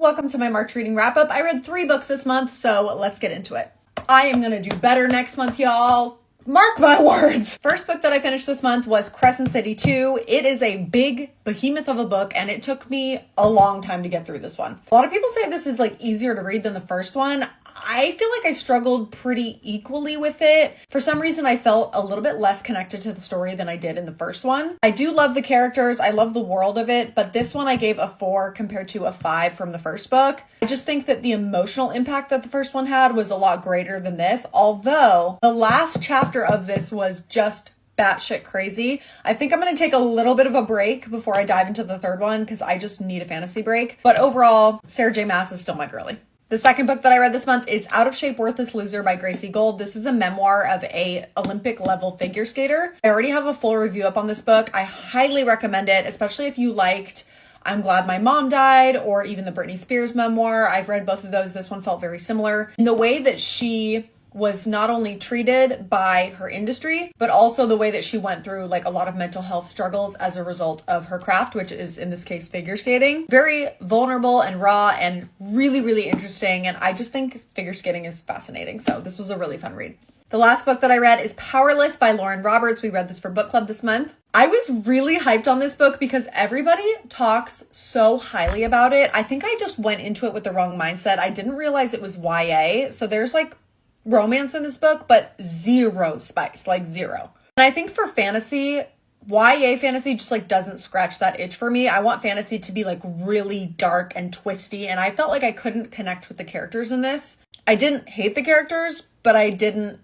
Welcome to my March reading wrap up. I read 3 books this month, so let's get into it. I am gonna do better next month, y'all. Mark my words. First book that I finished this month was Crescent City 2. It is a big behemoth of a book, and it took me a long time to get through this one. A lot of people say this is like easier to read than the first one. I feel like I struggled pretty equally with it. For some reason, I felt a little bit less connected to the story than I did in the first one. I do love the characters. I love the world of it, but this one I gave a 4 compared to a 5 from the first book. I just think that the emotional impact that the first one had was a lot greater than this, although the last chapter of this was just batshit crazy. I think I'm going to take a little bit of a break before I dive into the third one because I just need a fantasy break. But overall, Sarah J. Maas is still my girly. The second book that I read this month is Out of Shape, Worthless Loser by Gracie Gold. This is a memoir of a Olympic level figure skater. I already have a full review up on this book. I highly recommend it, especially if you liked I'm Glad My Mom Died or even the Britney Spears memoir. I've read both of those. This one felt very similar in the way that she was not only treated by her industry, but also the way that she went through like a lot of mental health struggles as a result of her craft, which is in this case figure skating. Very vulnerable and raw and really, really interesting. And I just think figure skating is fascinating. So this was a really fun read. The last book that I read is Powerless by Lauren Roberts. We read this for book club this month. I was really hyped on this book because everybody talks so highly about it. I think I just went into it with the wrong mindset. I didn't realize it was YA. So there's like romance in this book, but zero spice, like zero. And I think for fantasy, YA fantasy just like doesn't scratch that itch for me. I want fantasy to be like really dark and twisty, and I felt like I couldn't connect with the characters in this. I didn't hate the characters, but I didn't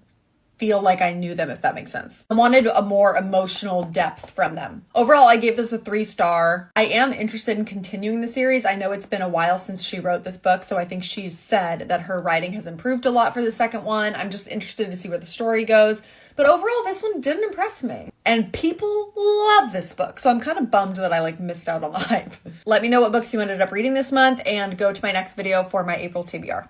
feel like I knew them, if that makes sense. I wanted a more emotional depth from them. Overall, I gave this a 3-star. I am interested in continuing the series. I know it's been a while since she wrote this book, so I think she's said that her writing has improved a lot for the second one. I'm just interested to see where the story goes. But overall, this one didn't impress me. And people love this book, so I'm kind of bummed that I like missed out on the hype. Let me know what books you ended up reading this month and go to my next video for my April TBR.